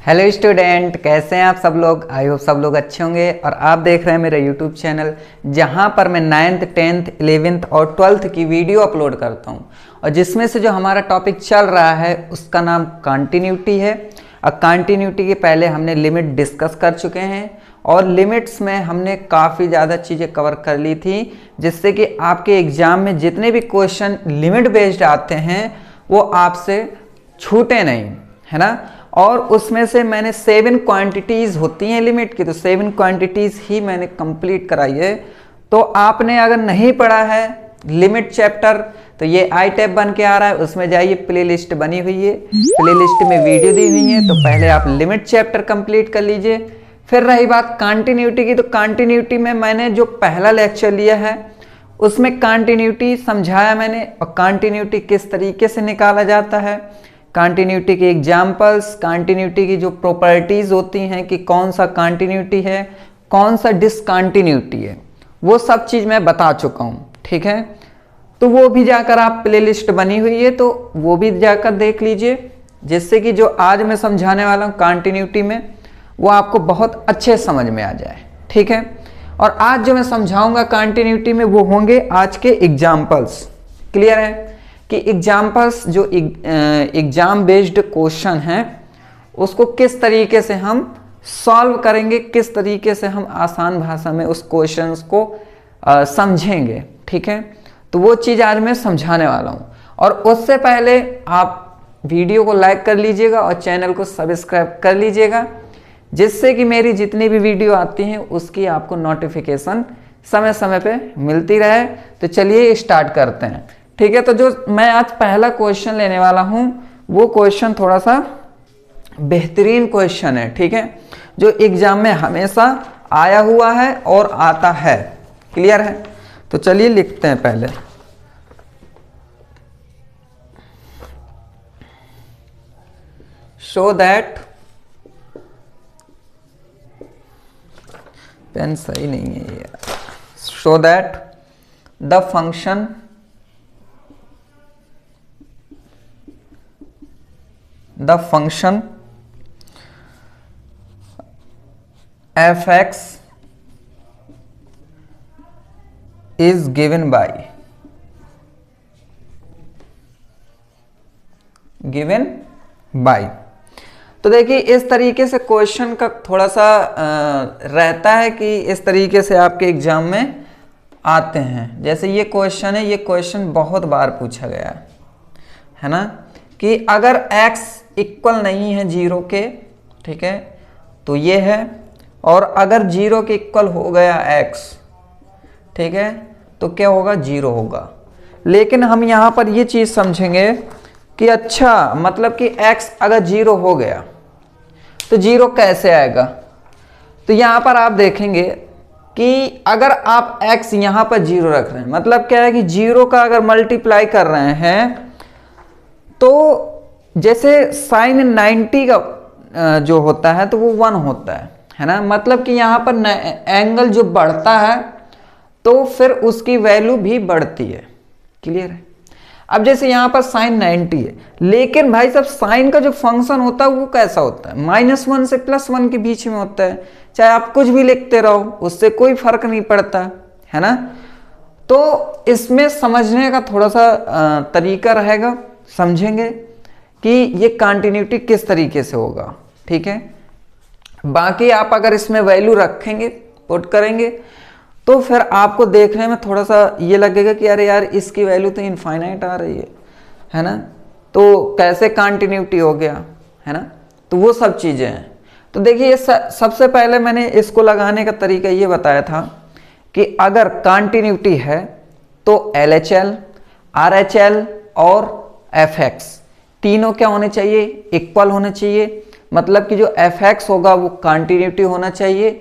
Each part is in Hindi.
हेलो स्टूडेंट, कैसे हैं आप सब लोग। आई होप सब लोग अच्छे होंगे। और आप देख रहे हैं मेरा यूट्यूब चैनल जहां पर मैं 9th 10th 11th और 12th की वीडियो अपलोड करता हूं, और जिसमें से जो हमारा टॉपिक चल रहा है उसका नाम कंटिन्यूटी है। और कंटिन्यूटी के पहले हमने लिमिट डिस्कस कर चुके हैं और लिमिट्स में हमने काफ़ी ज़्यादा चीज़ें कवर कर ली थी, जिससे कि आपके एग्ज़ाम में जितने भी क्वेश्चन लिमिट बेस्ड आते हैं वो आपसे छूटे नहीं, है ना। और उसमें से मैंने 7 क्वांटिटीज़ होती हैं लिमिट की, तो 7 क्वांटिटीज़ ही मैंने कंप्लीट कराई है। तो आपने अगर नहीं पढ़ा है लिमिट चैप्टर तो ये आई टैब बन के आ रहा है, उसमें जाइए, प्लेलिस्ट बनी हुई है, प्लेलिस्ट में वीडियो दी हुई है। तो पहले आप लिमिट चैप्टर कंप्लीट कर लीजिए। फिर रही बात कंटिन्यूटी की, तो कंटिन्यूटी में मैंने जो पहला लेक्चर लिया है उसमें कंटिन्यूटी समझाया मैंने, और कंटिन्यूटी किस तरीके से निकाला जाता है, कंटिन्यूटी के एग्जाम्पल्स, कंटिन्यूटी की जो प्रॉपर्टीज़ होती हैं कि कौन सा कंटिन्यूटी है, कौन सा डिसकंटिन्यूटी है, वो सब चीज़ मैं बता चुका हूँ। ठीक है, तो वो भी जाकर आप प्लेलिस्ट बनी हुई है तो वो भी जाकर देख लीजिए, जिससे कि जो आज मैं समझाने वाला हूँ कंटिन्यूटी में वो आपको बहुत अच्छे समझ में आ जाए। ठीक है, और आज जो मैं समझाऊंगा कंटिन्यूटी में वो होंगे आज के एग्जाम्पल्स। क्लियर है कि एग्जाम्पल्स जो एग्जाम बेस्ड क्वेश्चन हैं उसको किस तरीके से हम सॉल्व करेंगे, किस तरीके से हम आसान भाषा में उस क्वेश्चंस को समझेंगे। ठीक है, तो वो चीज़ आज मैं समझाने वाला हूँ। और उससे पहले आप वीडियो को लाइक कर लीजिएगा और चैनल को सब्सक्राइब कर लीजिएगा, जिससे कि मेरी जितनी भी वीडियो आती हैं उसकी आपको नोटिफिकेशन समय समय पे मिलती रहे। तो चलिए स्टार्ट करते हैं। ठीक है, तो जो मैं आज पहला क्वेश्चन लेने वाला हूं वो क्वेश्चन थोड़ा सा बेहतरीन क्वेश्चन है। ठीक है, जो एग्जाम में हमेशा आया हुआ है और आता है। क्लियर है, तो चलिए लिखते हैं पहले। शो दैट, पेन सही नहीं है ये। Show that the function f(x) is given by तो देखिए इस तरीके से क्वेश्चन का थोड़ा सा रहता है कि इस तरीके से आपके एग्जाम में आते हैं। जैसे ये क्वेश्चन है, ये क्वेश्चन बहुत बार पूछा गया है ना, कि अगर x इक्वल नहीं है 0 के, ठीक है, तो ये है, और अगर 0 के इक्वल हो गया x, ठीक है, तो क्या होगा, 0 होगा। लेकिन हम यहाँ पर ये चीज़ समझेंगे कि अच्छा मतलब कि x अगर 0 हो गया तो 0 कैसे आएगा। तो यहाँ पर आप देखेंगे कि अगर आप x यहाँ पर 0 रख रहे हैं, मतलब क्या है कि 0 का अगर मल्टीप्लाई कर रहे हैं तो जैसे साइन 90 का जो होता है तो वो 1 होता है ना। मतलब कि यहाँ पर एंगल जो बढ़ता है तो फिर उसकी वैल्यू भी बढ़ती है। क्लियर है। अब जैसे यहाँ पर साइन 90 है, लेकिन भाई साहब साइन का जो फंक्शन होता है वो कैसा होता है, -1 से +1 के बीच में होता है। चाहे आप कुछ भी लिखते रहो उससे कोई फर्क नहीं पड़ता, है ना। तो इसमें समझने का थोड़ा सा तरीका रहेगा, समझेंगे कि ये कंटिन्यूटी किस तरीके से होगा। ठीक है, बाकी आप अगर इसमें वैल्यू रखेंगे, पुट करेंगे, तो फिर आपको देखने में थोड़ा सा ये लगेगा कि अरे यार इसकी वैल्यू तो इनफाइनाइट आ रही है ना, तो कैसे कंटिन्यूटी हो गया, है ना। तो वो सब चीज़ें हैं। तो देखिए सबसे पहले मैंने इसको लगाने का तरीका ये बताया था कि अगर कंटिन्यूटी है तो LHL, RHL और f(x) तीनों क्या होने चाहिए, इक्वल होने चाहिए। मतलब कि जो f(x) होगा वो कंटिन्यूटी होना चाहिए।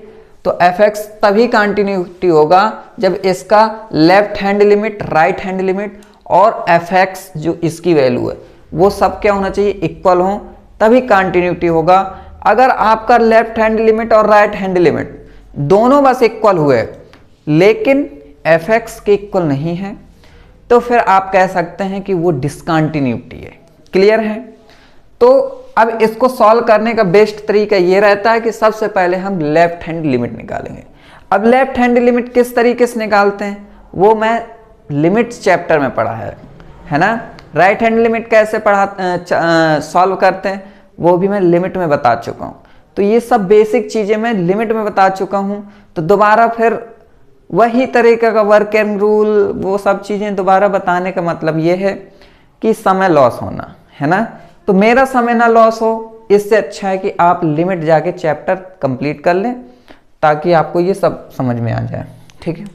तो f(x) तभी कंटिन्यूटी होगा जब इसका left hand limit, right hand limit और f(x) जो इसकी वैल्यू है वो सब क्या होना चाहिए, इक्वल हो, तभी कंटिन्यूटी होगा। अगर आपका लेफ्ट हैंड लिमिट और राइट हैंड लिमिट दोनों बस इक्वल हुए लेकिन f(x) के इक्वल नहीं है तो फिर आप कह सकते हैं कि वो डिसकंटिन्यूटी है। क्लियर है। तो अब इसको सॉल्व करने का बेस्ट तरीका ये रहता है कि सबसे पहले हम लेफ्ट हैंड लिमिट निकालेंगे। अब लेफ्ट हैंड लिमिट किस तरीके से निकालते हैं वो मैं लिमिट्स चैप्टर में पढ़ा है ना। राइट हैंड लिमिट कैसे सॉल्व करते हैं वो भी मैं लिमिट में बता चुका हूँ। तो ये सब बेसिक चीज़ें मैं लिमिट में बता चुका हूँ, तो दोबारा फिर वही तरीके का वर्किंग रूल वो सब चीज़ें दोबारा बताने का मतलब ये है कि समय लॉस होना है ना। तो मेरा समय ना लॉस हो, इससे अच्छा है कि आप लिमिट जाके चैप्टर कंप्लीट कर लें ताकि आपको ये सब समझ में आ जाए। ठीक है,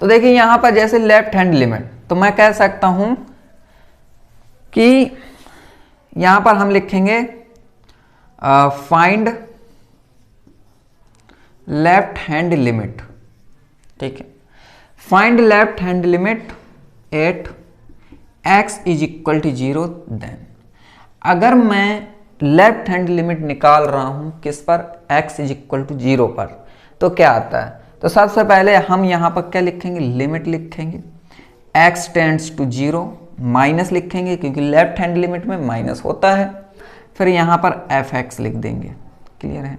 तो देखिए यहाँ पर जैसे लेफ्ट हैंड लिमिट, तो मैं कह सकता हूँ कि यहाँ पर हम लिखेंगे फाइंड लेफ्ट हैंड लिमिट। ठीक है, find left hand limit at x is equal to 0 then. अगर मैं लेफ्ट हैंड लिमिट निकाल रहा हूं किस पर, x इज इक्वल टू 0 पर, तो क्या आता है। तो सबसे पहले हम यहां पर क्या लिखेंगे, लिमिट लिखेंगे, x टेंड्स टू 0 माइनस लिखेंगे क्योंकि लेफ्ट हैंड लिमिट में माइनस होता है, फिर यहां पर fx लिख देंगे। क्लियर है।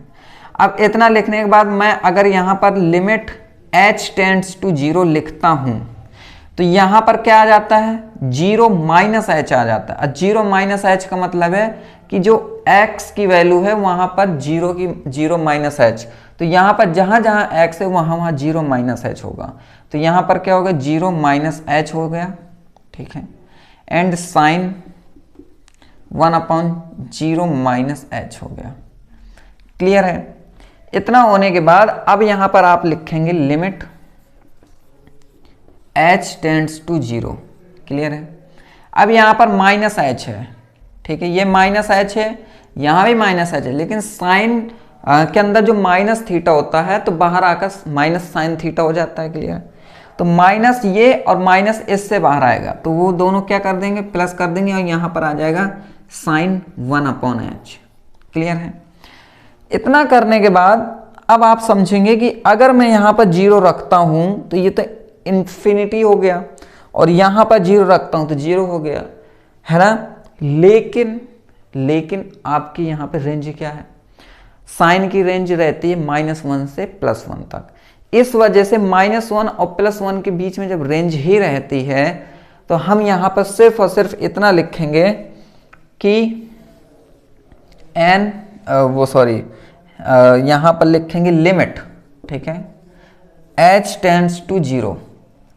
अब इतना लिखने के बाद मैं अगर यहां पर लिमिट h टेंड्स टू 0 लिखता हूं तो यहां पर क्या आ जाता है, 0 माइनस h आ जाता है। 0 माइनस h का मतलब है कि जो x की वैल्यू है वहां पर 0 माइनस h, तो यहां पर जहां जहां x है वहां 0 माइनस h होगा। तो यहां पर क्या होगा, 0 माइनस h हो गया। ठीक है, एंड साइन 1/0 माइनस h हो गया। क्लियर है। इतना होने के बाद अब यहां पर आप लिखेंगे limit h tends to 0। Clear है। अब यहां पर माइनस h है। ठीक है, ये माइनस h है, यहां भी माइनस h है, लेकिन साइन के अंदर जो माइनस थीटा होता है तो बाहर आकर माइनस साइन थीटा हो जाता है। क्लियर। तो माइनस ये और माइनस इससे बाहर आएगा तो वो दोनों क्या कर देंगे, प्लस कर देंगे और यहां पर आ जाएगा साइन 1/h। क्लियर है। इतना करने के बाद अब आप समझेंगे कि अगर मैं यहां पर 0 रखता हूं तो ये तो इन्फिनिटी हो गया, और यहां पर 0 रखता हूं तो 0 हो गया, है ना। लेकिन आपकी यहां पे रेंज क्या है, साइन की रेंज रहती है -1 से +1 तक। इस वजह से -1 और +1 के बीच में जब रेंज ही रहती है तो हम यहां पर सिर्फ और सिर्फ इतना लिखेंगे कि यहां पर लिखेंगे लिमिट। ठीक है, h टेंड्स टू 0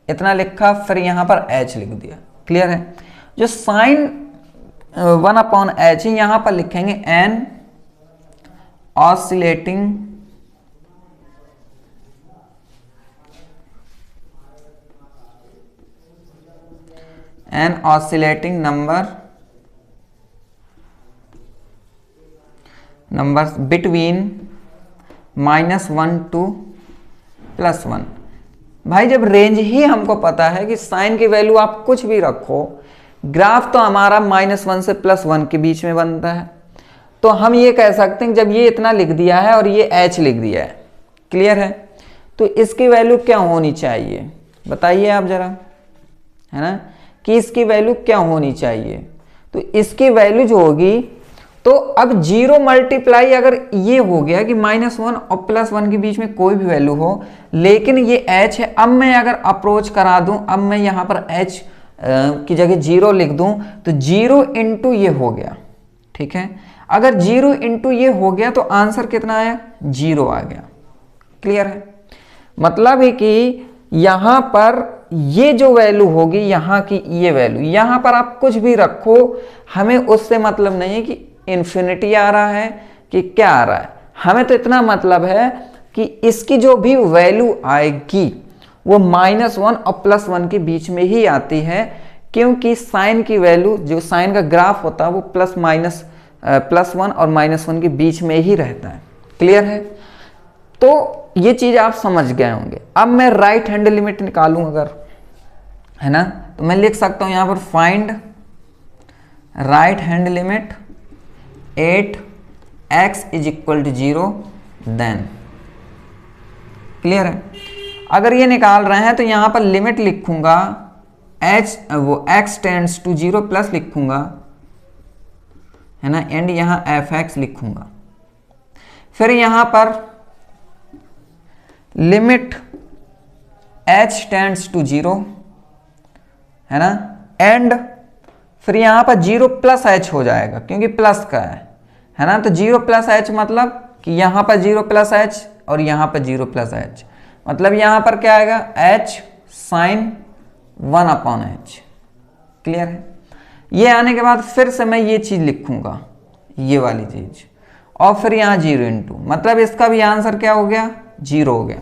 इतना लिखा, फिर यहां पर h लिख दिया। क्लियर है। जो साइन 1/h है यहां पर लिखेंगे n oscillating numbers between -1 to +1। भाई जब रेंज ही हमको पता है कि साइन की वैल्यू आप कुछ भी रखो, ग्राफ तो हमारा -1 से +1 के बीच में बनता है, तो हम ये कह सकते हैं जब ये इतना लिख दिया है और ये h लिख दिया है, क्लियर है, तो इसकी वैल्यू क्या होनी चाहिए बताइए आप जरा, है ना, कि इसकी वैल्यू क्या होनी चाहिए। तो इसकी वैल्यू जो होगी, तो अब 0 मल्टीप्लाई अगर ये हो गया कि -1 और +1 के बीच में कोई भी वैल्यू हो, लेकिन ये h है, अब मैं अगर अप्रोच करा दूं, अब मैं यहां पर h की जगह 0 लिख दूं तो 0 इंटू ये हो गया। ठीक है, अगर 0 इंटू ये हो गया तो आंसर कितना आया, 0 आ गया। क्लियर है। मतलब है कि यहां पर ये जो वैल्यू होगी, यहां की ये वैल्यू, यहां पर आप कुछ भी रखो, हमें उससे मतलब नहीं है कि इन्फिनिटी आ रहा है कि क्या आ रहा है, हमें तो इतना मतलब है कि इसकी जो भी वैल्यू आएगी वो -1 और +1 के बीच में ही आती है, क्योंकि साइन की वैल्यू, जो साइन का ग्राफ होता है वो +1 और -1 के बीच में ही रहता है। क्लियर है। तो ये चीज आप समझ गए होंगे। अब मैं राइट हैंड लिमिट निकालूं अगर, है ना, तो मैं लिख सकता हूं यहां पर find right hand limit 8x is equal to 0 then. Clear है। अगर ये निकाल रहे हैं तो यहां पर लिमिट लिखूंगा x टेंड्स टू 0 प्लस लिखूंगा है ना, एंड यहाँ एफ एक्स लिखूंगा। फिर यहाँ पर लिमिट h टेंड्स टू 0, है ना, एंड फिर यहाँ पर 0 प्लस h हो जाएगा क्योंकि प्लस का है ना। तो 0 प्लस h मतलब कि यहाँ पर 0 प्लस h और यहाँ पर 0 प्लस h, मतलब यहाँ पर क्या आएगा h साइन 1/h। क्लियर है। ये आने के बाद फिर से मैं ये चीज लिखूंगा, ये वाली चीज, और फिर यहाँ 0 इंटू, मतलब इसका भी आंसर क्या हो गया 0 हो गया,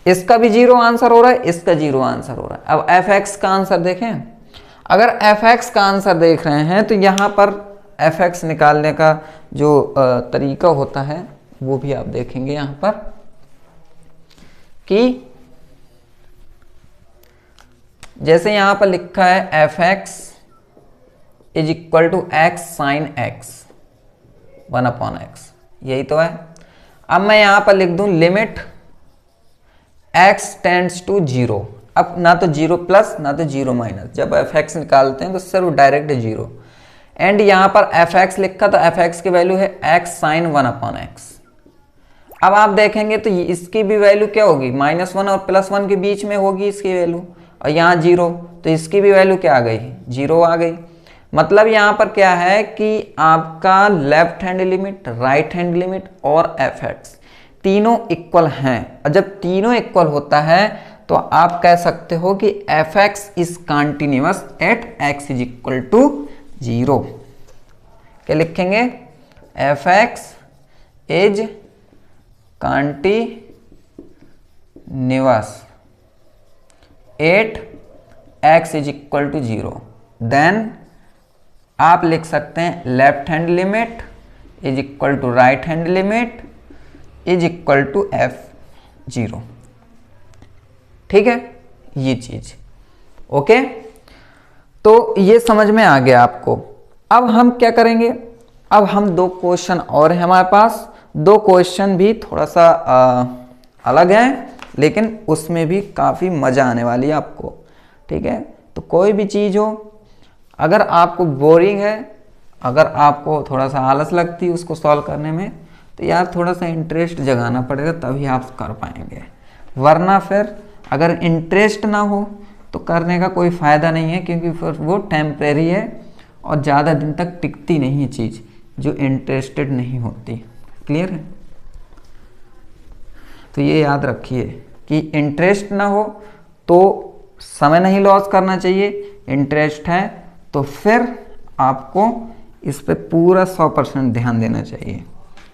इसका भी 0 आंसर हो रहा है, इसका 0 आंसर हो रहा है। अब एफ एक्स का आंसर देखें, अगर एफ एक्स का आंसर देख रहे हैं तो यहाँ पर एफ एक्स निकालने का जो तरीका होता है वो भी आप देखेंगे यहाँ पर कि जैसे यहाँ पर लिखा है F X is equal to X sine X 1/x, यही तो है। अब मैं यहाँ पर लिख दूं लिमिट x टेंड्स टू 0, अब ना तो 0 प्लस ना तो 0 माइनस, जब एफ एक्स निकालते हैं तो सिर्फ डायरेक्ट 0, एंड यहाँ पर एफ एक्स लिखा तो एफ एक्स की वैल्यू है x साइन 1/x। अब आप देखेंगे तो इसकी भी वैल्यू क्या होगी, -1 और +1 के बीच में होगी इसकी वैल्यू, और यहाँ 0, तो इसकी भी वैल्यू क्या आ गई 0 आ गई। मतलब यहाँ पर क्या है कि आपका left hand limit, right hand limit और एफ एक्स तीनों इक्वल हैं, और जब तीनों इक्वल होता है तो आप कह सकते हो कि F X is continuous at X is equal to 0। क्या लिखेंगे, F X is continuous at X is equal to 0। Then आप लिख सकते हैं left hand limit is equal to right hand limit is equal to f0। ठीक है, ये चीज ओके। तो ये समझ में आ गया आपको। अब हम क्या करेंगे, अब हम 2 क्वेश्चन और हैं हमारे पास, 2 क्वेश्चन भी थोड़ा सा अलग हैं, लेकिन उसमें भी काफ़ी मज़ा आने वाली है आपको। ठीक है, तो कोई भी चीज़ हो, अगर आपको बोरिंग है, अगर आपको थोड़ा सा आलस लगती है उसको सॉल्व करने में, तो यार थोड़ा सा इंटरेस्ट जगाना पड़ेगा तभी आप कर पाएंगे, वरना फिर अगर इंटरेस्ट ना हो तो करने का कोई फ़ायदा नहीं है, क्योंकि फिर वो टेम्परेरी है और ज़्यादा दिन तक टिकती नहीं है चीज़ जो इंटरेस्टेड नहीं होती। क्लियर है। तो ये याद रखिए कि इंटरेस्ट ना हो तो समय नहीं लॉस करना चाहिए, इंटरेस्ट है तो फिर आपको इस पे पूरा 100% ध्यान देना चाहिए।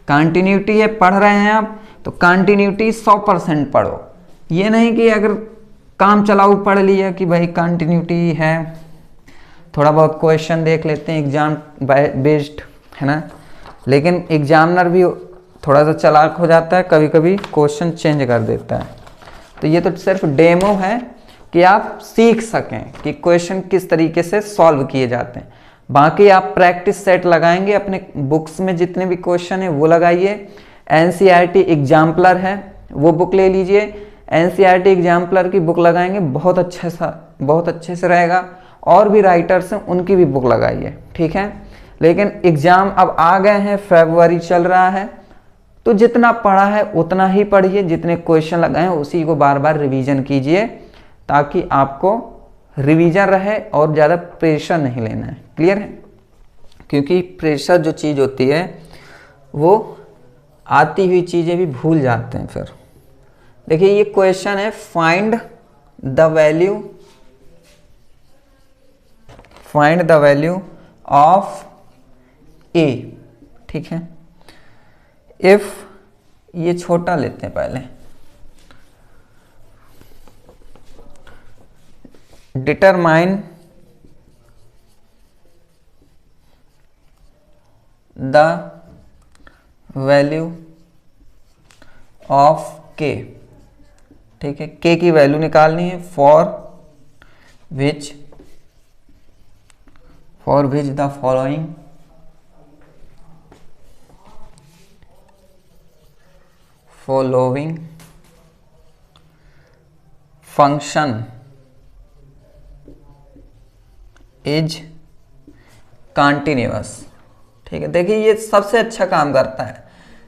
कंटिन्यूटी है, पढ़ रहे हैं आप तो कंटिन्यूटी 100% पढ़ो। ये नहीं कि अगर काम चलाऊ पढ़ लिया कि भाई कंटिन्यूटी है, थोड़ा बहुत क्वेश्चन देख लेते हैं एग्जाम बेस्ड, है ना, लेकिन एग्जामिनर भी थोड़ा सा चालाक हो जाता है, कभी कभी क्वेश्चन चेंज कर देता है। तो ये तो सिर्फ डेमो है कि आप सीख सकें कि क्वेश्चन किस तरीके से सॉल्व किए जाते हैं। बाकी आप प्रैक्टिस सेट लगाएंगे, अपने बुक्स में जितने भी क्वेश्चन है वो लगाइए। एनसीईआरटी एग्जाम्पलर है वो बुक ले लीजिए, एनसीईआरटी एग्जाम्पलर की बुक लगाएंगे, बहुत अच्छे से रहेगा। और भी राइटर्स हैं उनकी भी बुक लगाइए, ठीक है। लेकिन एग्जाम अब आ गए हैं, फरवरी चल रहा है, तो जितना पढ़ा है उतना ही पढ़िए, जितने क्वेश्चन लगाए हैं उसी को बार बार रिवीजन कीजिए, ताकि आपको रिवीजन रहे और ज़्यादा प्रेशर नहीं लेना है। क्लियर है, क्योंकि प्रेशर जो चीज़ होती है वो आती हुई चीज़ें भी भूल जाते हैं फिर। देखिए ये क्वेश्चन है, फाइंड द वैल्यू ऑफ ए, ठीक है। इफ ये छोटा लेते हैं पहले, डिटरमाइन द वैल्यू ऑफ के, ठीक है। के की वैल्यू निकालनी है, for which the following function is continuous, ठीक है, देखिए ये सबसे अच्छा काम करता है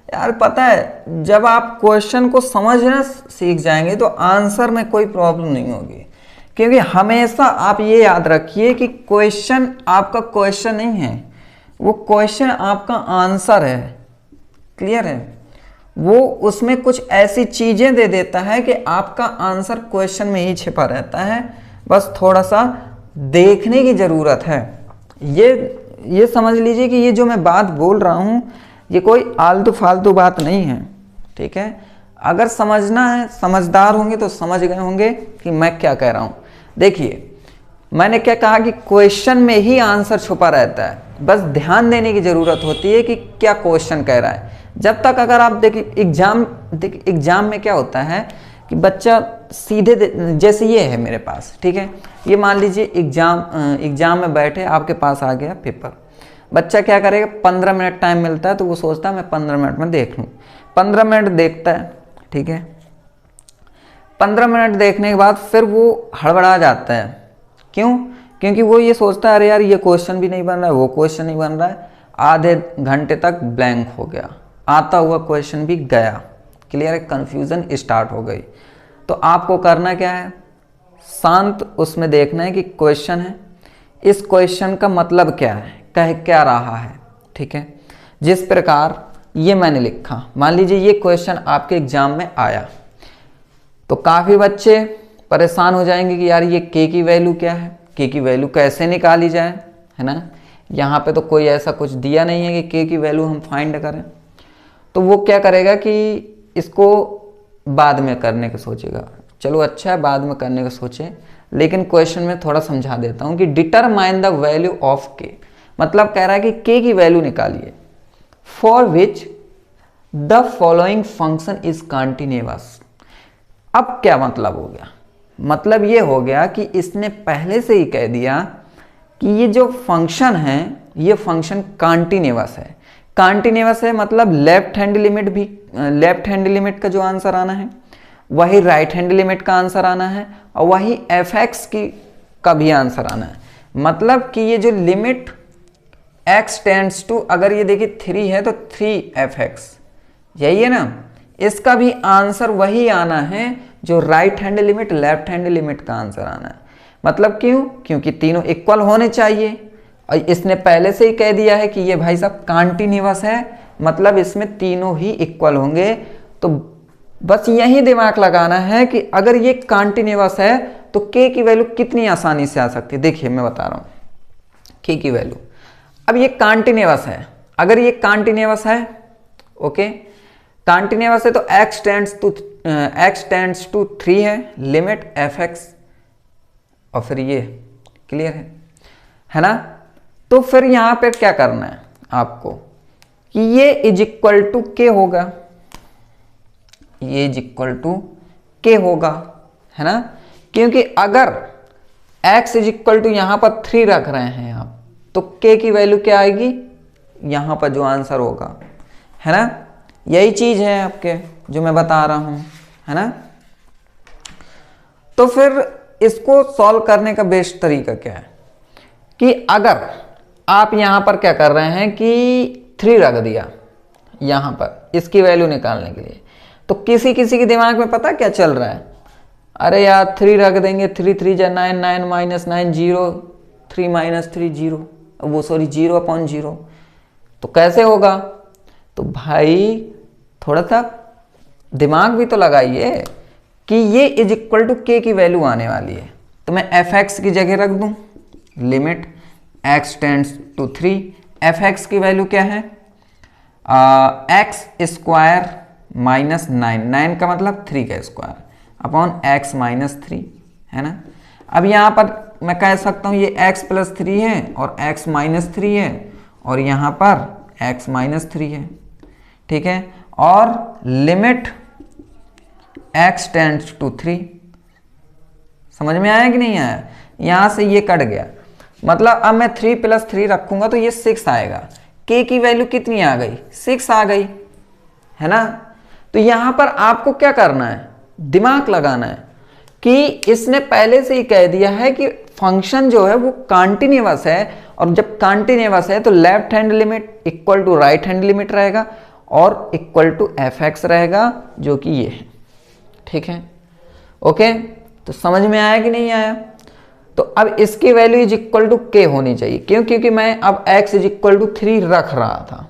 यार। पता है जब आप क्वेश्चन को समझना सीख जाएंगे तो आंसर में कोई प्रॉब्लम नहीं होगी, क्योंकि हमेशा आप ये याद रखिए कि क्वेश्चन आपका क्वेश्चन नहीं है, वो क्वेश्चन आपका आंसर है। क्लियर है? वो उसमें कुछ ऐसी चीजें दे देता है कि आपका आंसर क्वेश्चन में ही छिपा रहता है, बस थोड़ा सा देखने की जरूरत है। ये समझ लीजिए कि ये जो मैं बात बोल रहा हूँ ये कोई आलतू फालतू बात नहीं है। ठीक है, अगर समझना है, समझदार होंगे तो समझ गए होंगे कि मैं क्या कह रहा हूँ। देखिए मैंने क्या कहा कि क्वेश्चन में ही आंसर छुपा रहता है, बस ध्यान देने की ज़रूरत होती है कि क्या क्वेश्चन कह रहा है। जब तक अगर आप देखिए एग्जाम में क्या होता है कि बच्चा सीधे जैसे ये है मेरे पास, ठीक है, ये मान लीजिए एग्जाम में बैठे आपके पास आ गया पेपर, बच्चा क्या करेगा, 15 मिनट टाइम मिलता है तो वो सोचता है मैं 15 मिनट में देख लूँ। 15 मिनट देखता है, ठीक है, 15 मिनट देखने के बाद फिर वो हड़बड़ा जाता है। क्यों? क्योंकि वो ये सोचता है अरे यार ये क्वेश्चन भी नहीं बन रहा है, वो क्वेश्चन नहीं बन रहा है, आधे घंटे तक ब्लैंक हो गया, आता हुआ क्वेश्चन भी गया। क्लियर है? कन्फ्यूज़न स्टार्ट हो गई। तो आपको करना क्या है, शांत उसमें देखना है कि क्वेश्चन है, इस क्वेश्चन का मतलब क्या है, कह क्या रहा है। ठीक है, जिस प्रकार ये मैंने लिखा, मान लीजिए ये क्वेश्चन आपके एग्जाम में आया तो काफ़ी बच्चे परेशान हो जाएंगे कि यार ये के की वैल्यू क्या है, के की वैल्यू कैसे निकाली जाए, है ना। यहाँ पे तो कोई ऐसा कुछ दिया नहीं है कि के की वैल्यू हम फाइंड करें। तो वो क्या करेगा कि इसको बाद में करने का सोचेगा। चलो अच्छा है, बाद में करने का सोचे, लेकिन क्वेश्चन में थोड़ा समझा देता हूँ कि डिटरमाइन द वैल्यू ऑफ के, मतलब कह रहा है कि के की वैल्यू निकालिए। For which the following function is continuous. अब क्या मतलब हो गया, मतलब ये हो गया कि इसने पहले से ही कह दिया कि ये जो फंक्शन है ये फंक्शन कॉन्टिन्यूअस है। कॉन्टिन्यूअस है मतलब लेफ्ट हैंड लिमिट भी, लेफ्ट हैंड लिमिट का जो आंसर आना है वही राइट हैंड लिमिट का आंसर आना है, और वही एफ एक्स की का भी आंसर आना है। मतलब कि ये जो लिमिट x टेंड्स टू, अगर ये देखिए 3 है तो 3f(x), यही है ना, इसका भी आंसर वही आना है जो right hand limit left hand limit का आंसर आना है। मतलब क्यों? क्योंकि तीनों इक्वल होने चाहिए, और इसने पहले से ही कह दिया है कि ये भाई साहब कॉन्टिन्यूअस है, मतलब इसमें तीनों ही इक्वल होंगे। तो बस यही दिमाग लगाना है कि अगर ये कॉन्टिन्यूअस है तो के की वैल्यू कितनी आसानी से आ सकती है। देखिए मैं बता रहा हूँ के की वैल्यू, अब ये कॉन्टिन्यूअस है, अगर ये कॉन्टिन्यूअस है, ओके, कॉन्टिन्यूअस है तो x टेंड्स टू 3 है, लिमिट f(x), और फिर ये क्लियर है ना। तो फिर यहां पर क्या करना है आपको कि ये इज इक्वल टू के होगा, ये इज इक्वल टू के होगा, है ना, क्योंकि अगर x इज इक्वल टू यहां पर 3 रख रहे हैं आप, तो k की वैल्यू क्या आएगी, यहां पर जो आंसर होगा, है ना। यही चीज है आपके जो मैं बता रहा हूं, है ना। तो फिर इसको सॉल्व करने का बेस्ट तरीका क्या है कि अगर आप यहां पर क्या कर रहे हैं कि 3 रख दिया यहां पर इसकी वैल्यू निकालने के लिए, तो किसी किसी के दिमाग में पता क्या चल रहा है, अरे यार 3 रख देंगे, 3 3 जा 9, 9 माइनस 9 0, 3 माइनस 3 0, वो सॉरी 0/0, तो कैसे होगा। तो भाई थोड़ा सा दिमाग भी तो लगाइए कि ये इज इक्वल टू के की वैल्यू आने वाली है, तो मैं f(x) की जगह रख दूं limit x tends to 3, f(x) की वैल्यू क्या है, x स्क्वायर माइनस 9 का मतलब 3 का स्क्वायर अपॉन x माइनस 3, है ना। अब यहाँ पर मैं कह सकता हूँ ये x प्लस 3 है और x माइनस 3 है, और यहाँ पर x माइनस 3 है, ठीक है, और लिमिट x टेंड्स टू 3। समझ में आया कि नहीं आया? यहां से ये कट गया, मतलब अब मैं 3 + 3 रखूंगा तो ये 6 आएगा, k की वैल्यू कितनी आ गई, 6 आ गई, है ना। तो यहां पर आपको क्या करना है, दिमाग लगाना है कि इसने पहले से ही कह दिया है कि फंक्शन जो है वो कॉन्टिन्यूअस है, और जब कॉन्टिन्यूअस है तो left hand limit equal to right hand limit रहेगा और इक्वल टू एफ एक्स रहेगा, जो कि ये है। ठीक है, ओके, तो समझ में आया कि नहीं आया? तो अब इसकी वैल्यू इज इक्वल टू के होनी चाहिए। क्यों? क्योंकि मैं अब x इज इक्वल टू 3 रख रहा था,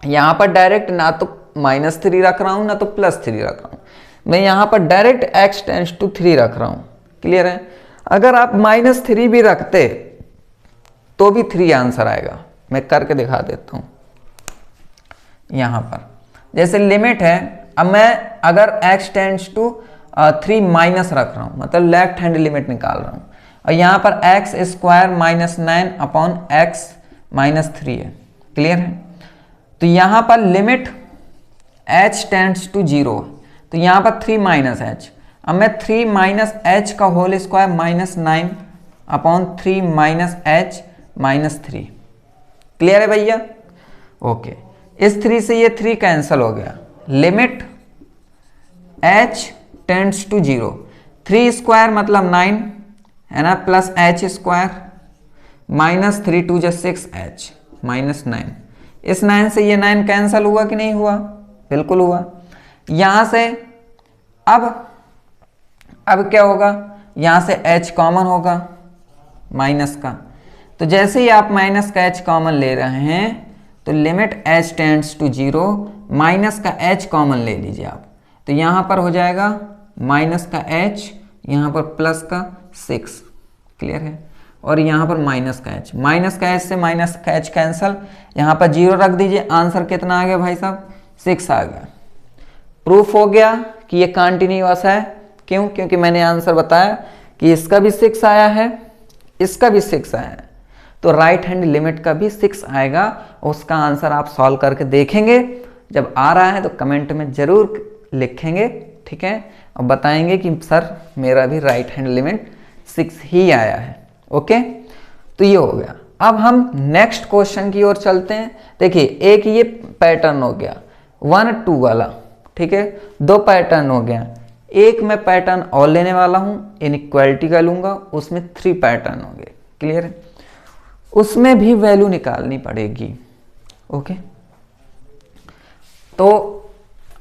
यहां पर डायरेक्ट ना तो -3 रख रहा हूं ना तो +3 रख रहा हूं, मैं यहां पर डायरेक्ट x टेंड्स टू 3 रख रहा हूं। क्लियर है? अगर आप -3 भी रखते तो भी 3 आंसर आएगा। मैं करके दिखा देता हूं। यहां पर जैसे लिमिट है, अब मैं अगर x टेंड्स टू 3 माइनस रख रहा हूं, मतलब लेफ्ट हैंड लिमिट निकाल रहा हूं, और यहां पर x स्क्वायर -9 अपॉन x -3 है। क्लियर है? तो यहां पर लिमिट h टेंड्स टू 0, तो यहां पर 3 माइनस h, अब मैं 3 माइनस h का whole square -9 upon 3 minus h -3। Clear है भैया? ओके, इस 3 से ये 3 कैंसिल हो गया। Limit h tends to 0, 3 square मतलब 9 है ना, प्लस h स्क्वायर -3 2 6 h -9, इस 9 से ये 9 कैंसिल हुआ कि नहीं हुआ? बिल्कुल हुआ। यहां से अब क्या होगा? यहां से h कॉमन होगा माइनस का, तो जैसे ही आप माइनस का h कॉमन ले रहे हैं तो limit h tends to 0, minus का h कॉमन ले लीजिए आप, तो यहां पर हो जाएगा माइनस का h, यहां पर प्लस का 6। क्लियर है? और यहां पर माइनस का h से माइनस का h कैंसल, यहां पर 0 रख दीजिए। आंसर कितना आ गया भाई साहब? 6 आ गया। प्रूफ हो गया कि ये कॉन्टिन्यूअस है। क्यों? क्योंकि मैंने आंसर बताया कि इसका भी 6 आया है, इसका भी 6 आया है, तो राइट हैंड लिमिट का भी 6 आएगा। उसका आंसर आप सॉल्व करके देखेंगे, जब आ रहा है तो कमेंट में जरूर लिखेंगे। ठीक है, और बताएंगे कि सर मेरा भी राइट हैंड लिमिट 6 ही आया है। ओके, तो ये हो गया। अब हम नेक्स्ट क्वेश्चन की ओर चलते हैं। देखिए, एक ये पैटर्न हो गया 1 2 वाला, ठीक है, 2 पैटर्न हो गया। एक मैं पैटर्न और लेने वाला हूं, इनइक्वालिटी का लूंगा, उसमें 3 पैटर्न हो गए। क्लियर है? उसमें भी वैल्यू निकालनी पड़ेगी। ओके, तो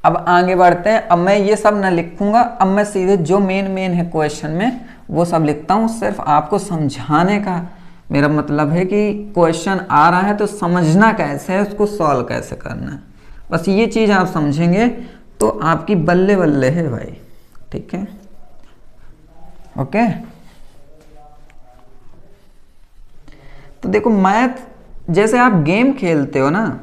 अब आगे बढ़ते हैं। अब मैं ये सब ना लिखूंगा, अब मैं सीधे जो मेन है क्वेश्चन में वो सब लिखता हूं। सिर्फ आपको समझाने का मेरा मतलब है कि क्वेश्चन आ रहा है तो समझना कैसे है, उसको सॉल्व कैसे करना है, बस ये चीज़ आप समझेंगे तो आपकी बल्ले बल्ले है भाई। ठीक है, ओके। तो देखो, मैथ जैसे आप गेम खेलते हो ना,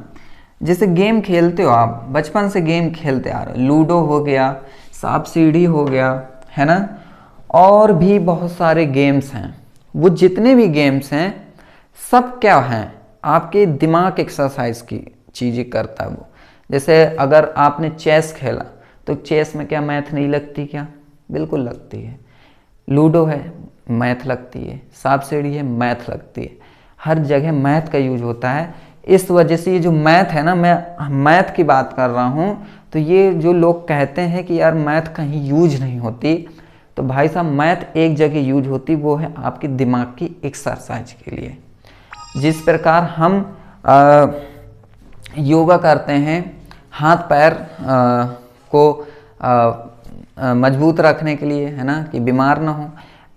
जैसे गेम खेलते हो आप, बचपन से गेम खेलते आ रहे हो, लूडो हो गया, सांप सीढ़ी हो गया, है ना, और भी बहुत सारे गेम्स हैं। वो जितने भी गेम्स हैं सब क्या हैं? आपके दिमाग एक्सरसाइज की चीज़ें करता है वो। जैसे अगर आपने चेस खेला तो चेस में क्या मैथ नहीं लगती क्या? बिल्कुल लगती है। लूडो है, मैथ लगती है। सांप सीढ़ी है, मैथ लगती है। हर जगह मैथ का यूज होता है। इस वजह से ये जो मैथ है ना, मैं मैथ की बात कर रहा हूँ, तो ये जो लोग कहते हैं कि यार मैथ कहीं यूज नहीं होती, तो भाई साहब मैथ एक जगह यूज होती, वो है आपके दिमाग की एक्सरसाइज के लिए। जिस प्रकार हम योगा करते हैं हाथ पैर को मजबूत रखने के लिए, है ना, कि बीमार ना हो,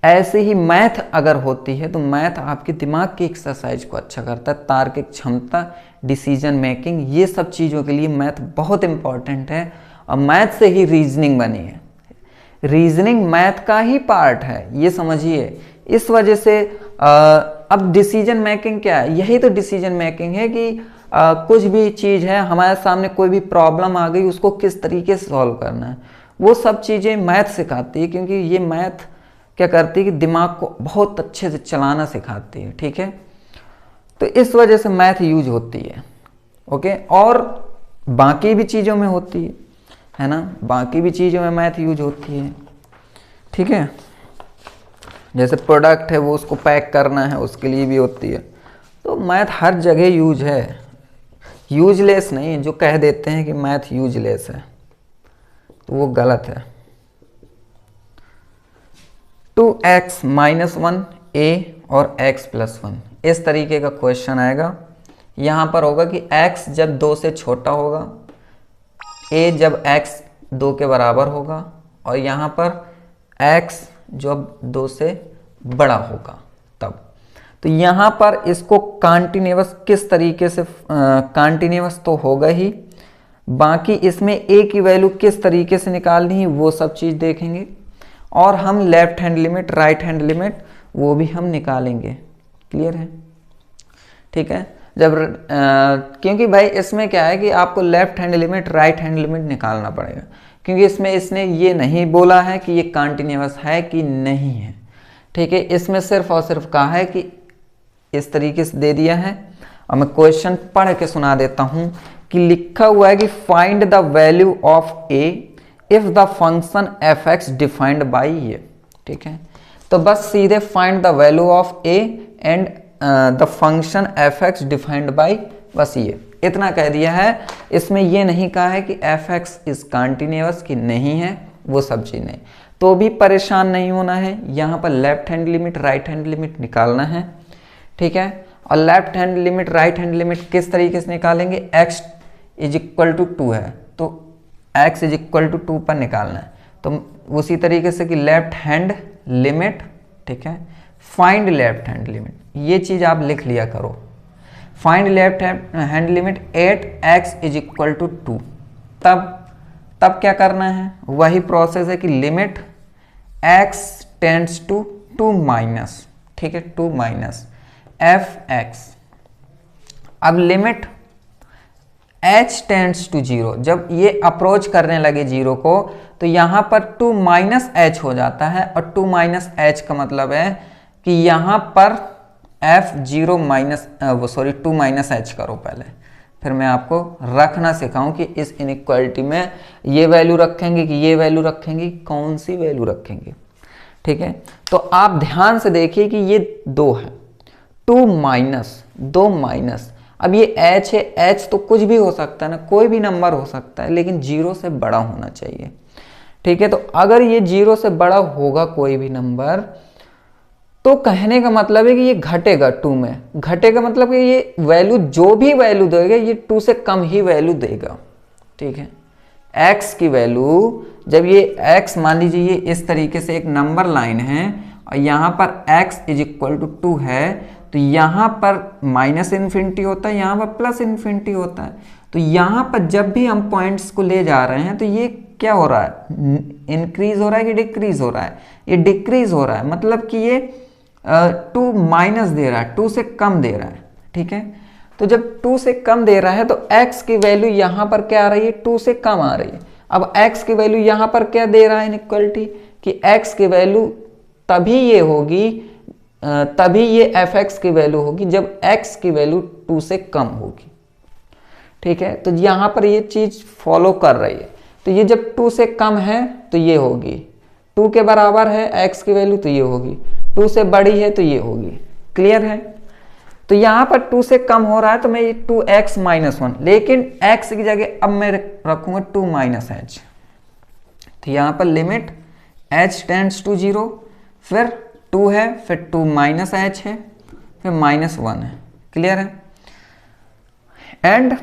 ऐसे ही मैथ अगर होती है तो मैथ आपके दिमाग की एक्सरसाइज को अच्छा करता है। तार्किक क्षमता, डिसीजन मेकिंग, ये सब चीज़ों के लिए मैथ बहुत इम्पॉर्टेंट है। और मैथ से ही रीजनिंग बनी है। रीजनिंग मैथ का ही पार्ट है, ये समझिए। इस वजह से अब डिसीजन मेकिंग क्या है? यही तो डिसीजन मेकिंग है कि कुछ भी चीज़ है हमारे सामने, कोई भी प्रॉब्लम आ गई, उसको किस तरीके से सॉल्व करना है, वो सब चीज़ें मैथ सिखाती है। क्योंकि ये मैथ क्या करती है कि दिमाग को बहुत अच्छे से चलाना सिखाती है। ठीक है, तो इस वजह से मैथ यूज होती है। ओके, और बाकी भी चीज़ों में होती है ना, बाकी भी चीज़ों में मैथ यूज होती है। ठीक है, जैसे प्रोडक्ट है वो उसको पैक करना है, उसके लिए भी होती है। तो मैथ हर जगह यूज है, यूजलेस नहीं। जो कह देते हैं कि मैथ यूजलेस है तो वो गलत है। 2x माइनस 1 a और x प्लस 1, इस तरीके का क्वेश्चन आएगा। यहाँ पर होगा कि x जब 2 से छोटा होगा, a जब x 2 के बराबर होगा, और यहाँ पर x जब 2 से बड़ा होगा तब। तो यहाँ पर इसको कॉन्टिन्यूअस किस तरीके से, कॉन्टिन्यूअस तो होगा ही, बाकी इसमें a की वैल्यू किस तरीके से निकालनी है वो सब चीज़ देखेंगे, और हम left hand limit right hand limit वो भी हम निकालेंगे। क्लियर है? ठीक है। जब क्योंकि भाई इसमें क्या है कि आपको left hand limit right hand limit निकालना पड़ेगा, क्योंकि इसमें इसने ये नहीं बोला है कि ये कॉन्टिन्यूअस है कि नहीं है। ठीक है, इसमें सिर्फ और सिर्फ कहा है कि इस तरीके से दे दिया है। और मैं क्वेश्चन पढ़ के सुना देता हूं कि लिखा हुआ है कि find the value of a if the function f(x) defined by ये। ठीक है, तो बस सीधे find the value of a and the function f(x) defined by, बस ये इतना कह दिया है। इसमें ये नहीं कहा है कि f(x) इज कॉन्टिन्यूअस कि नहीं है, वो सब चीज नहीं। तो भी परेशान नहीं होना है, यहाँ पर left hand limit right hand limit निकालना है। ठीक है, और left hand limit right hand limit किस तरीके से निकालेंगे, x इज इक्वल टू 2 है तो x इज इक्वल टू 2 पर निकालना है। तो उसी तरीके से कि लेफ्ट हैंड लिमिट, ठीक है, फाइंड लेफ्ट हैंड लिमिट, ये चीज आप लिख लिया करो। Find left hand limit at x is equal to 2। तब क्या करना है, वही प्रोसेस है कि limit x tends to 2 minus, ठीक है, 2 माइनस f(x). अब लिमिट h टेंड्स टू 0, जब ये अप्रोच करने लगे 0 को, तो यहां पर 2 माइनस h हो जाता है, और 2 माइनस h का मतलब है कि यहां पर f(0) माइनस 2 माइनस h करो पहले, फिर मैं आपको रखना सिखाऊं कि इस इनइक्वालिटी में ये वैल्यू रखेंगे कि ये वैल्यू रखेंगे, कौन सी वैल्यू रखेंगे। ठीक है, तो आप ध्यान से देखिए कि ये 2 है, 2 माइनस 2 माइनस, अब ये h है, h तो कुछ भी हो सकता है ना, कोई भी नंबर हो सकता है, लेकिन 0 से बड़ा होना चाहिए। ठीक है, तो अगर ये 0 से बड़ा होगा कोई भी नंबर, तो कहने का मतलब है कि ये घटेगा 2 में, घटेगा मतलब कि ये वैल्यू जो भी वैल्यू देगा ये 2 से कम ही वैल्यू देगा। ठीक है, x की वैल्यू, जब ये x मान लीजिए ये इस तरीके से एक नंबर लाइन है और यहाँ पर x इज इक्वल टू 2 है, तो यहाँ पर माइनस इन्फिनिटी होता है, यहाँ पर प्लस इन्फिनिटी होता है। तो यहाँ पर जब भी हम पॉइंट्स को ले जा रहे हैं तो ये क्या हो रहा है, इंक्रीज हो रहा है कि डिक्रीज हो रहा है, ये डिक्रीज हो रहा है, मतलब कि ये 2 माइनस दे रहा है, 2 से कम दे रहा है। ठीक है, तो जब 2 से कम दे रहा है तो x की वैल्यू यहाँ पर क्या आ रही है, 2 से कम आ रही है। अब x की वैल्यू यहाँ पर क्या दे रहा है इनइक्वालिटी, कि x की वैल्यू तभी ये होगी, तभी ये f(x) की वैल्यू होगी जब x की वैल्यू 2 से कम होगी। ठीक है, तो यहाँ पर ये चीज फॉलो कर रही है। तो ये जब 2 से कम है तो ये होगी, 2 के बराबर है x की वैल्यू तो ये होगी, 2 से बड़ी है तो ये होगी। क्लियर है? तो यहाँ पर 2 से कम हो रहा है तो मैं ये 2x माइनस 1, लेकिन x की जगह अब मैं रखूंगा 2 माइनस h। तो यहाँ पर लिमिट h टेंड्स टू 0, फिर 2 है, फिर 2 माइनस h है, फिर माइनस 1 है। क्लियर है? एंड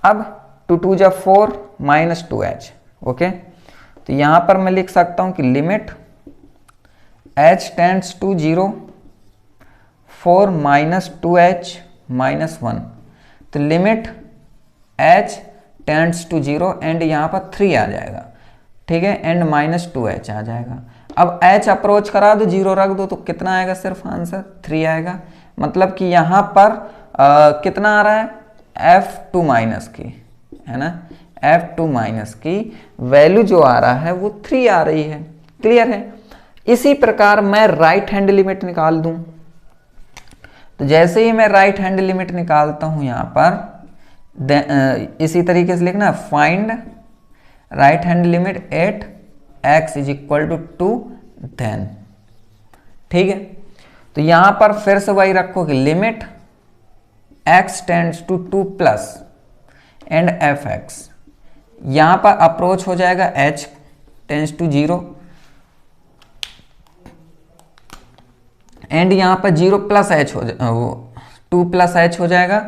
अब 2 2 जा 4 माइनस 2h। ओके, तो यहाँ पर मैं लिख सकता हूँ कि limit h tends to 0, 4 minus 2h minus 1। तो limit h tends to 0 and यहाँ पर 3 आ जाएगा। ठीक है, एंड माइनस 2h आ जाएगा। अब h अप्रोच करा दो, 0 रख दो, तो कितना आएगा, सिर्फ आंसर 3 आएगा। मतलब कि यहाँ पर कितना आ रहा है, f2 माइनस की, है ना, f2 माइनस की वैल्यू जो आ रहा है वो 3 आ रही है। क्लियर है? इसी प्रकार मैं राइट हैंड लिमिट निकाल दूं, तो जैसे ही मैं राइट हैंड लिमिट निकालता हूं यहाँ पर इसी तरीके से लिखना, find right hand limit at x is equal to 2 then. ठीक है, तो यहां पर फिर से वही रखो कि limit x tends to 2 plus and f(x), यहां पर अप्रोच हो जाएगा h टेंड्स टू 0, एंड यहाँ पर 0 प्लस एच हो जा वो 2 प्लस एच हो जाएगा।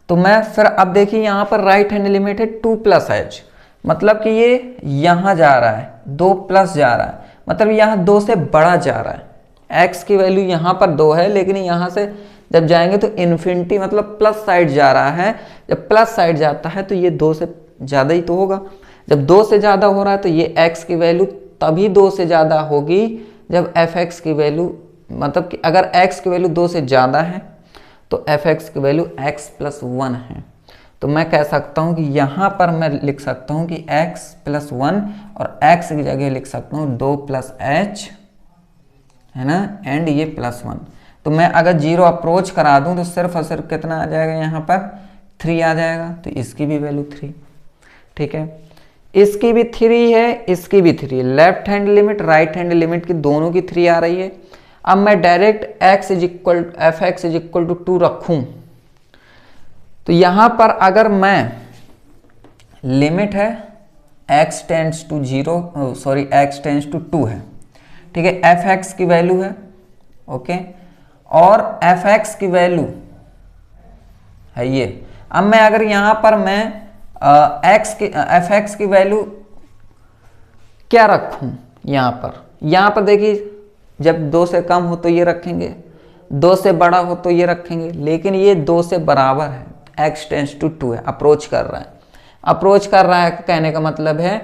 तो मैं फिर अब देखिए यहाँ पर राइट हैंड लिमिट है 2 प्लस एच, मतलब कि ये यहाँ जा रहा है 2 प्लस जा रहा है, मतलब यहाँ 2 से बड़ा जा रहा है। x की वैल्यू यहाँ पर 2 है, लेकिन यहाँ से जब जाएंगे तो इन्फिनिटी मतलब प्लस साइड जा रहा है। जब प्लस साइड जाता है तो ये 2 से ज़्यादा ही तो होगा। जब 2 से ज़्यादा हो रहा है तो ये x की वैल्यू तभी 2 से ज़्यादा होगी जब fx की वैल्यू, मतलब कि अगर x की वैल्यू 2 से ज़्यादा है तो fx की वैल्यू x प्लस 1 है। तो मैं कह सकता हूँ कि यहाँ पर मैं लिख सकता हूँ कि x प्लस 1 और x की जगह लिख सकता हूँ 2 प्लस एच, है ना, एंड ये प्लस 1। तो मैं अगर 0 अप्रोच करा दूँ तो सिर्फ और सिर्फ कितना आ जाएगा, यहाँ पर 3 आ जाएगा। तो इसकी भी वैल्यू 3, ठीक है, इसकी भी 3 है, इसकी भी 3 है। Left hand limit right hand limit की दोनों की 3 आ रही है। अब मैं direct x is equal F X is equal to 2 रखूँ तो यहाँ पर अगर मैं लिमिट है x tends to 0 sorry x tends to 2 है, ठीक है, एफ एक्स की वैल्यू है, ओके, और एफ एक्स की वैल्यू है ये। अब मैं अगर यहाँ पर मैं एफ एक्स की वैल्यू क्या रखूँ, यहाँ पर देखिए जब 2 से कम हो तो ये रखेंगे, 2 से बड़ा हो तो ये रखेंगे, लेकिन ये 2 से बराबर है, x टेंड्स टू 2 है, अप्रोच कर रहा है। अप्रोच कर रहा है कहने का मतलब है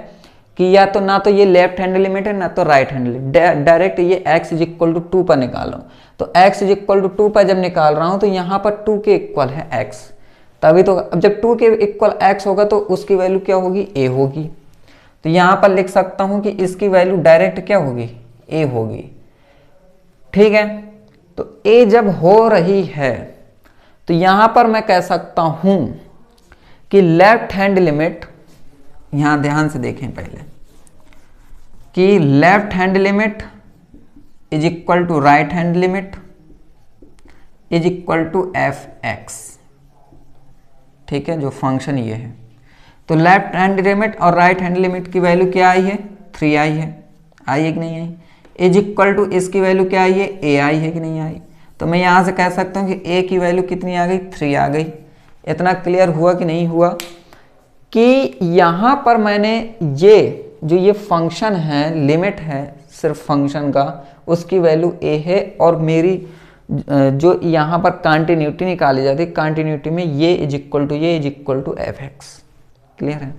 कि या तो ना तो ये लेफ्ट हैंड लिमिट है ना तो राइट हैंड लिमिट, डायरेक्ट ये x इज इक्वल टू 2 पर निकालो। तो x इज इक्वल टू 2 पर जब निकाल रहा हूँ तो यहाँ पर 2 के इक्वल है x, तभी तो अब जब 2 के इक्वल x होगा तो उसकी वैल्यू क्या होगी, a होगी। तो यहाँ पर लिख सकता हूँ कि इसकी वैल्यू डायरेक्ट क्या होगी, a होगी, ठीक है। तो a जब हो रही है तो यहां पर मैं कह सकता हूं कि लेफ्ट हैंड लिमिट, यहां ध्यान से देखें पहले, कि left hand limit is equal to right hand limit is equal to F X, ठीक है, जो फंक्शन ये है। तो लेफ्ट हैंड लिमिट और राइट हैंड लिमिट की वैल्यू क्या आई है, 3 आई है, आई है कि नहीं आई, इज इक्वल टू इसकी वैल्यू क्या आई है, ए आई है कि नहीं आई। तो मैं यहाँ से कह सकता हूँ कि ए की वैल्यू कितनी आ गई, 3 आ गई। इतना क्लियर हुआ कि नहीं हुआ कि यहाँ पर मैंने ये फंक्शन है, लिमिट है सिर्फ फंक्शन का, उसकी वैल्यू ए है, और मेरी जो यहाँ पर कंटिन्यूटी निकाली जाती है, कंटिन्यूटी में ये is equal to F X, clear है।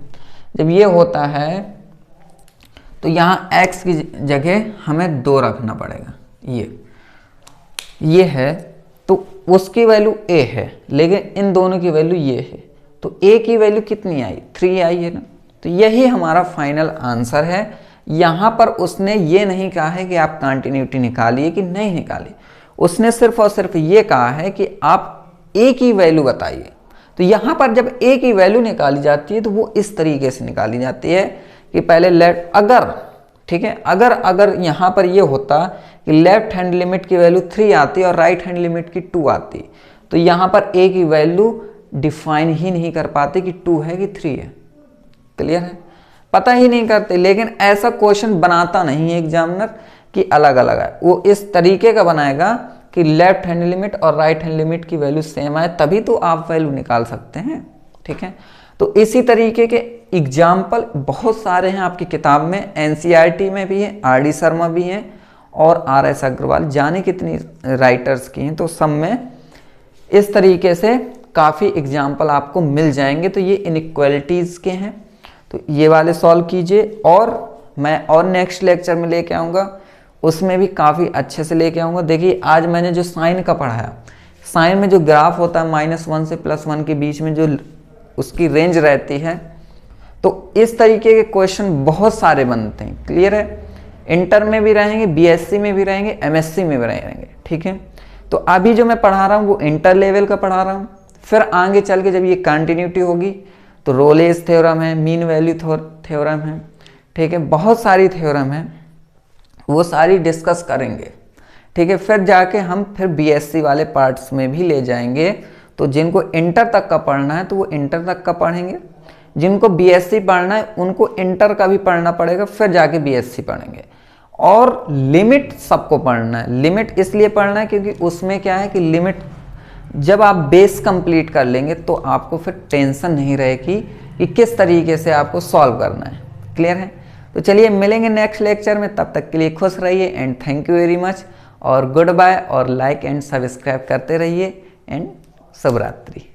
जब ये होता है तो यहाँ x की जगह हमें 2 रखना पड़ेगा, ये है, तो उसकी वैल्यू a है, लेकिन इन दोनों की वैल्यू ये है, तो a की वैल्यू कितनी आई, 3 आई है ना। तो यही हमारा फाइनल आंसर है। यहाँ पर उसने ये नहीं कहा है कि आप कंटिन्यूटी निकालिए कि नहीं निकालिए, उसने सिर्फ और सिर्फ ये कहा है कि आप a की वैल्यू बताइए। तो यहाँ पर जब a की वैल्यू निकाली जाती है तो वो इस तरीके से निकाली जाती है कि पहले लेफ्ट, अगर ठीक है, अगर यहाँ पर ये होता कि लेफ्ट हैंड लिमिट की वैल्यू 3 आती और राइट हैंड लिमिट की 2 आती, तो यहाँ पर a की वैल्यू डिफाइन ही नहीं कर पाते कि 2 है कि 3 है, क्लियर है, पता ही नहीं करते। लेकिन ऐसा क्वेश्चन बनाता नहीं है एग्जामिनर कि अलग अलग है, वो इस तरीके का बनाएगा कि लेफ्ट हैंड लिमिट और राइट हैंड लिमिट की वैल्यू सेम आए, तभी तो आप वैल्यू निकाल सकते हैं, ठीक है। तो इसी तरीके के एग्जाम्पल बहुत सारे हैं आपकी किताब में, एनसीईआरटी में भी है, आर डी शर्मा भी हैं और RS अग्रवाल, जाने कितनी राइटर्स की हैं। तो सब में इस तरीके से काफ़ी एग्जाम्पल आपको मिल जाएंगे। तो ये इनइक्वालिटीज़ के हैं, तो ये वाले सॉल्व कीजिए, और मैं और नेक्स्ट लेक्चर में लेके आऊँगा, उसमें भी काफ़ी अच्छे से लेके आऊँगा। देखिए आज मैंने जो साइन का पढ़ाया, साइन में जो ग्राफ होता है -1 से +1 के बीच में जो उसकी रेंज रहती है, तो इस तरीके के क्वेश्चन बहुत सारे बनते हैं, क्लियर है। इंटर में भी रहेंगे, बीएससी में भी रहेंगे, एमएससी में भी रहेंगे, ठीक है। तो अभी जो मैं पढ़ा रहा हूँ वो इंटर लेवल का पढ़ा रहा हूँ, फिर आगे चल के जब ये कंटिन्यूटी होगी तो रोलेस थ्योरम है, मीन वैल्यू थ्योरम है, ठीक है, बहुत सारी थ्योरम है, वो सारी डिस्कस करेंगे, ठीक है। फिर जाके हम फिर बीएससी वाले पार्ट्स में भी ले जाएंगे। तो जिनको इंटर तक का पढ़ना है तो वो इंटर तक का पढ़ेंगे, जिनको बीएससी पढ़ना है उनको इंटर का भी पढ़ना पड़ेगा, फिर जाके बीएससी पढ़ेंगे। और लिमिट सबको पढ़ना है। लिमिट इसलिए पढ़ना है क्योंकि उसमें क्या है कि लिमिट जब आप बेस कंप्लीट कर लेंगे तो आपको फिर टेंशन नहीं रहेगी कि किस तरीके से आपको सॉल्व करना है। क्लियर है? तो चलिए मिलेंगे नेक्स्ट लेक्चर में, तब तक के लिए खुश रहिए and thank you very much और गुड बाय। और लाइक एंड सब्सक्राइब करते रहिए एंड शुभ रात्रि।